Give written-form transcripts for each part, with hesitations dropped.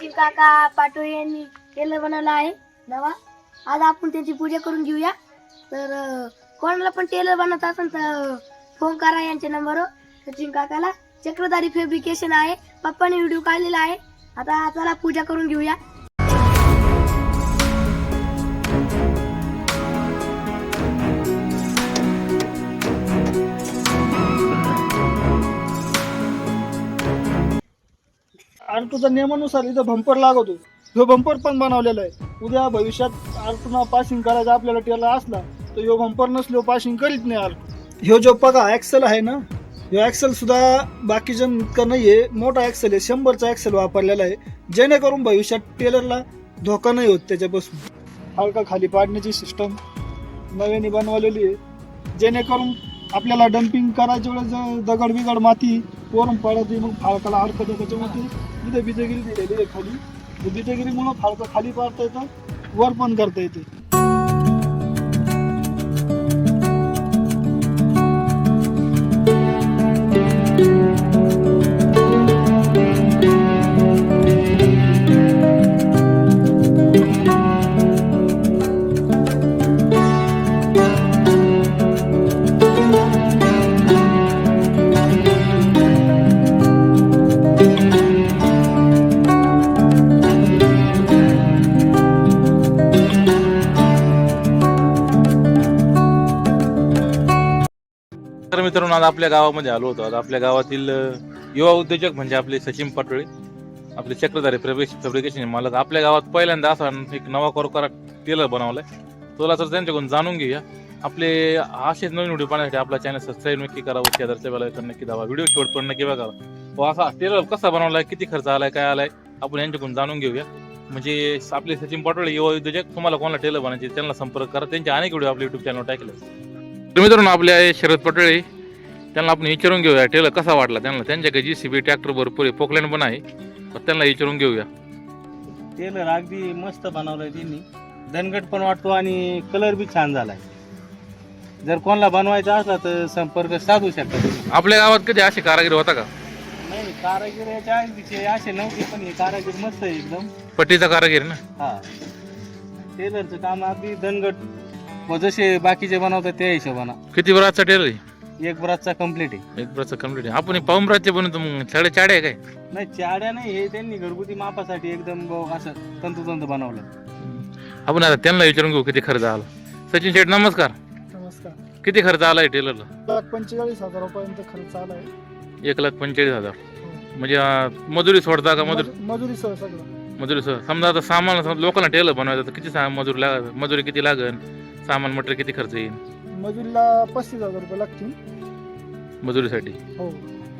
सचिन काका पाटोळे यांनी टेलर बनवला आहे नवा. आज आपण त्याची पूजा करून घेऊया. तर कोणाला पण टेलर बनवत असेल तर फोन करा यांच्या नंबरवर. सचिन काकाला चक्रधारी फॅब्रिकेशन आहे, पप्पाने व्हिडिओ काढलेला आहे. आता चला पूजा करून घेऊया. आर्टूच्या नियमानुसार इथं बंपर लागवतो. ह्यो बंपर पण बनवलेला आहे. उद्या भविष्यात आर्टूना पासिंग करायचं आपल्याला टेलर असला तर ह्यो बंपर नसलो पासिंग करीत नाही आर्टू. ह्यो जो बघा ॲक्सेल आहे ना, ह्यो ॲक्सेल सुद्धा बाकीच्या इतकं नाही आहे, मोठा ॲक्सेल आहे. 100चा ॲक्सेल वापरलेला आहे, जेणेकरून भविष्यात टेलरला धोका नाही होत त्याच्यापासून. हलका खाली पाडण्याची सिस्टम नव्याने बनवलेली आहे, जेणेकरून आपल्याला डम्पिंग करायच्या वेळेस दगड बिगड माती वरून पडते, मग फाळकाला अडकते. त्याच्यामध्ये इथे बिजगिरी दिलेली आहे खाली. बिजगिरीमुळं फाळकं खाली पाडता येतं, वर पण करता येते. तर मित्रांनो, आज आपल्या गावामध्ये आलो होतो. आज आपल्या गावातील युवा उद्योजक म्हणजे आपले सचिन पाटोळे, आपले चक्रधारी फॅब्रिकेशन मालक. आपल्या गावात पहिल्यांदा असा एक नवा कोरकारा टेलर बनवलाय. तुला तर त्यांच्याकडून जाणून घेऊया. आपले असेच नवीन व्हिडिओ पाहण्यासाठी आपला चॅनल सबस्क्राईब नक्की करा व शेजारच्या बेल नक्की दाबा. व्हिडिओ शेवट पण नक्की बघा. व असा टेलर कसा बनवलाय, किती खर्च आलाय, काय आलाय, आपण यांच्याकडून जाणून घेऊया. म्हणजे आपले सचिन पाटोळे युवा उद्योजक, तुम्हाला कोणाला टेलर बनायचे त्यांना संपर्क करा. त्यांचे अनेक व्हिडिओ आपल्या युट्यूब चॅनलवर टाकले. तर मित्रांनो, आपले शरद पाटोळे त्यांना आपण विचारून घेऊया टेलर कसा वाटला त्यांना. त्यांच्याकडे JCB ट्रॅक्टर भरपूर आहे, पोकलँड पण आहे. त्यांना विचारून घेऊया. टेलर अगदी मस्त बनवलाय त्यांनी. दणकट पण वाटतो आणि कलर बी छान झालाय. जर कोणाला बनवायचा असला तर संपर्क साधू शकता तुम्ही. आपल्या गावात कधी असे कारागीर होता का? नाही, कारागीर याच्या आधीचे असे नव्हते, पण हे कारागीर मस्त आहे एकदम. पट्टीचा कारागीर ना. हा, टेलरचं काम अगदी दणकट व जसे बाकीचे बनवतात त्या हिशोबाना. किती बराचा टेलर आहे? एक ब्रासचा कम्प्लीट आहे. एक बराचा कम्प्लीट आहे. आपण पाऊन ब्राचे बनवतो. मग साडे चाड्या आहे काय? नाही, चाड्या नाही, हे त्यांनी घरगुती मापासाठी एकदम असं तंतोतंत बनवलं. आपण आता त्यांना विचारून घेऊ किती खर्च आला. सचिन शेठ नमस्कार. नमस्कार. किती खर्च आलाय टेलरला? 1,45,000 रुपयांचा खर्च आलाय. 1,45,000. म्हणजे मजुरी सोडता का? मजुरी सह सगळं. मजुरी समजा आता सामान लोकांना टेलर बनवायचं तर किती मजुरी लागेल? मजुरी किती लागेल? सामान मटेरियल किती खर्च येईल? मजुरीला 35,000 रुपये लागतील मजुरीसाठी. हो.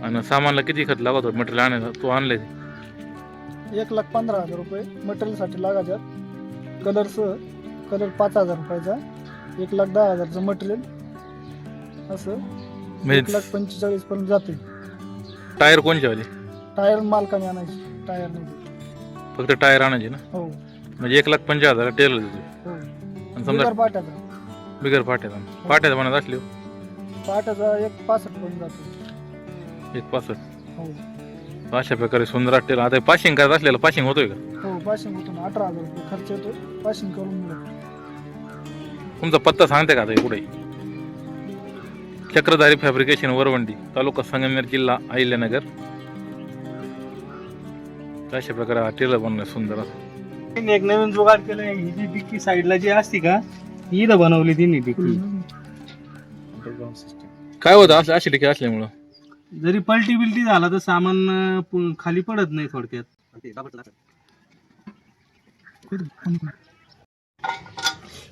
आणि सामानला किती खर्च लागत होत मटेरियल आणायचं? तू आणलंय 1,15,000 रुपये मटेरियलसाठी लागायच्यात. कलरसह कलर 5,000 रुपयाचा, 1,10,000चं मटेरियल, असं म्हणजे 1,45,000 पर्यंत जाते. टायर कोणच्या वाले? टायर मालकाने आणायचे, टायर नाही. फक्त टायर आणायचे ना. हो म्हणजे 1,50,000 टेलर देतो. हो. आणि समजा बिगर पाट्याचा बिगर पाट्याचा पाट्याचा बनत असले पाट्याचा 1,65 पर्यंत जातो. 1,65. हो अशा प्रकारे सुंदर टेलर. आता पाशिंग करत असलेलं पाशिंग होतोय का? हो, पाशिंग होतो ना. 18,000 रुपये खर्च येतो पाशिंग करून मिळतो. तुमचा पत्ता सांगते का आता पुढे? चक्रधारी फॅब्रिकेशन, वरवंडी, तालुका संगमनेर, जिल्हा अहिल्यानगर. अशा प्रकारे हा टेलर बनलाय सुंदर. त्यांनी एक नवीन जुगाड केलंय. ही जी डिक्की साईडला जी असती का, ही इथं बनवली त्यांनी डिक्की. काय होतं असं अशी ठिकाणी असल्यामुळं? जरी पलटी बिलटी झाला तर सामान खाली पडत नाही थोडक्यात.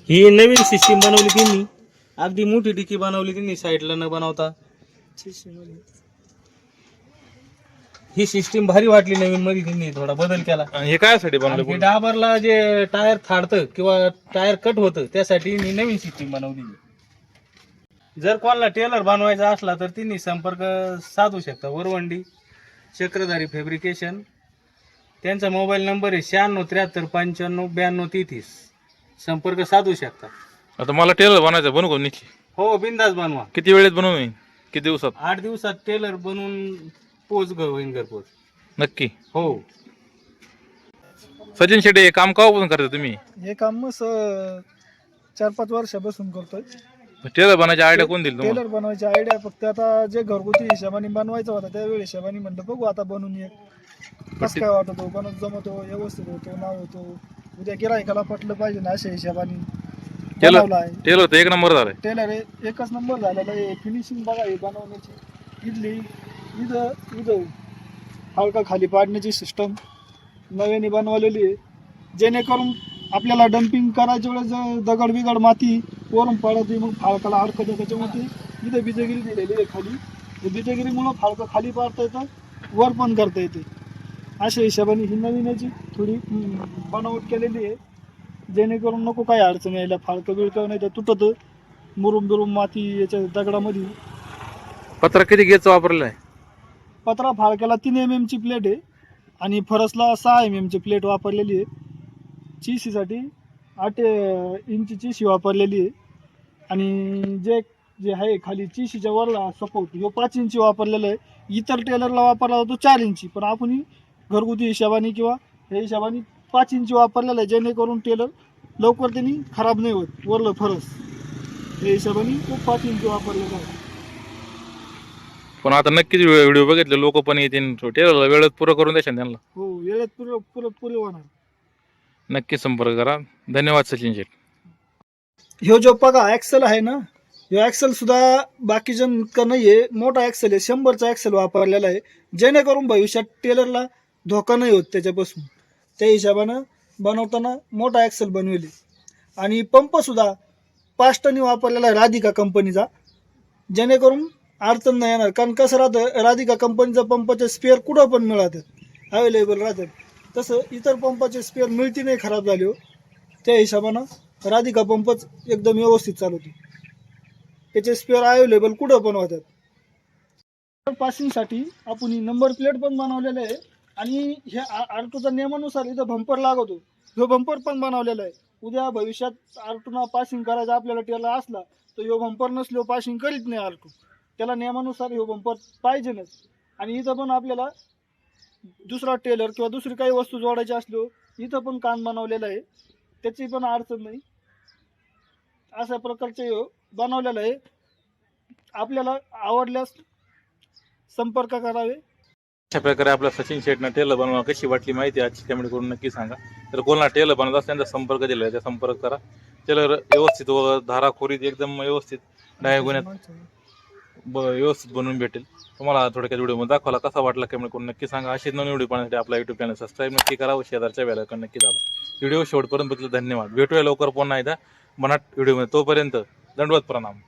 ही नवीन सिस्टीम बनवली त्यांनी. अगदी मोठी डिक्की बनवली त्यांनी साईडला न बनवता. ही सिस्टीम भारी वाटली नवीन मध्ये. त्यांनी थोडा बदल केला. आणि हे काय बनवलं? हे डाबरला जे टायर थाडतं किंवा टायर कट होतं त्यासाठी मी नवीन सिस्टीम बनवली. जर कोणाला टेलर बनवायचा असला तर त्यांनी संपर्क साधू शकता. वरवंडी चक्रधारी फॅब्रिकेशन. त्यांचा मोबाईल नंबर आहे 96 73 95 92 33. संपर्क साधू शकता. आता मला टेलर बनायचं, बनवू का निश्चित? हो, बिंदास बनवा. किती वेळेत बनवून? किती दिवसात? 8 दिवसात टेलर बनवून पोच होईन घरपोच. नक्की. हो. सचिन शेट्टी हे काम केव्हापासून करता तुम्ही? हे काम मग 4-5 वर्षापासून करतोय. टेलर बनायची आयडिया कोण दिली तुम्हाला? टेलर बनवायची आयडिया फक्त आता जे घरगुती हिशोबाने बनवायचा होता त्यावेळी हिशोबाने म्हणलं बघू आता बनवून ये कसं काय वाटतो, बनत जमतो, व्यवस्थित होतो, नाव होतो, उद्या गिरायकाला पटलं पाहिजे ना अशा हिशोबाने बनवला आहे. टेलर तर एक नंबर झालाय. टेलर एकच नंबर झालेला आहे. फिनिशिंग बघा हे बनवण्याची, इडली इथं हलका खाली पाडण्याची सिस्टम नव्याने बनवलेली आहे, जेणेकरून आपल्याला डम्पिंग करायच्या वेळेस जर दगड बिगड माती वरून पडते मग फाळकाला अडकते, त्याच्यामध्ये इथं बिजगिरी दिलेली आहे खाली. बिजगिरीमुळं फाळकं खाली पाडता येतं, वर पण करता येते. अशा हिशोबाने ही नवीन याची थोडी बनावट केलेली आहे, जेणेकरून नको काही अडचण यायला. फाळकं बिळकं नाही तर तुटतं, मुरुम बिरुम माती याच्या दगडामध्ये. पत्रा किती गेजचं वापरलं आहे? पत्रा फाळक्याला 3 mm ची प्लेट आहे आणि फरसला 6 mm ची प्लेट वापरलेली आहे. चिशीसाठी 8 इंची चिशी वापरलेली आहे आणि जे आहे खाली चिशीच्या वरला सपोर्ट ह्यो 5 इंची वापरलेला आहे. इतर टेलरला वापरला जातो 4 इंची, पण आपण घरगुती हिशोबाने किंवा हे हिशोबाने 5 इंची वापरलेला आहे, जेणेकरून टेलर लवकर त्यांनी खराब नाही होत. वरलं फरस हे हिशोबाने तो 5 इंची वापरलेला आहे. पण आता नक्कीच व्हिडिओ बघितले लोक पण येतील, टेलरला वेळेत पुरं करून द्याल त्यांना. हो, वेळेत पुरे होणार. नक्की संपर्क करा. धन्यवाद सचिन शेट. ह्यो जो बघा ॲक्सेल आहे ना, ह्यो ॲक्सेल सुद्धा बाकीच्या इतकं नाही आहे, मोठा ॲक्सेल आहे. 100चा ॲक्सेल वापरलेला आहे, जेणेकरून भविष्यात टेलरला धोका नाही होत त्याच्यापासून. त्या हिशोबानं बनवताना मोठा ॲक्सेल बनवले. आणि पंपसुद्धा 5 टनी वापरलेला आहे राधिका कंपनीचा, जेणेकरून अडचण नाही येणार. कारण कसं राहतं, राधिका कंपनीचा पंपाचे स्पेअर कुठं पण मिळतात, अवेलेबल राहतात. तसं इतर पंपाचे स्पेअर मिळती नाही खराब झाले हो. त्या हिशोबानं राधिका पंपच एकदम व्यवस्थित चालवते, त्याचे स्पेअर अवेलेबल कुठं पण होतात. पासिंगसाठी आपण ही नंबर प्लेट पण बनवलेलं आहे आणि ह्या आरटूच्या नियमानुसार इथं बंपर लागतो, ह्यो बंपर पण बनवलेला आहे. उद्या भविष्यात आरटूना पासिंग करायचं आपल्याला टेलर असला तर ह्यो बंपर नसलो पासिंग करीत नाही आरटू, त्याला नियमानुसार ह्यो बंपर पाहिजेच. आणि इथं पण आपल्याला दुसरा टेलर किंवा दुसरी काही वस्तू जोडायची असलो इथं पण कान बनवलेलं आहे, त्याची पण अडचण नाही. अशा प्रकारचे बनवलेलं आहे. आपल्याला आवडल्यास संपर्क करावे. अशा प्रकारे आपल्या सचिन शेटनं टेलर बनवणं कशी वाटली माहिती आजची कमेंट करून नक्की सांगा. तर कोणाला टेलर बनवत असल्यास त्यांचा संपर्क दिला त्या संपर्क करा. टेलर व्यवस्थित व धाराखोरीत एकदम व्यवस्थित डायगोन्यात व्यवस्थित बनवून भेटेल. तुम्हाला थोडक्यात व्हिडिओ दाखवला कसा वाटला कमेंट करून नक्की सांगा. अशीच नवीन व्हिडिओ पाहण्यासाठी आपला युट्यूब चॅनल सबस्क्राईब नक्की करा व शेजारच्या बेलायकॉन नक्की दाबा. व्हिडिओ शेवटपर्यंत बघितलं धन्यवाद. भेटूया लवकर पुन्हा एकदा बनाट व्हिडिओमध्ये. तोपर्यंत दंडवत प्रणाम.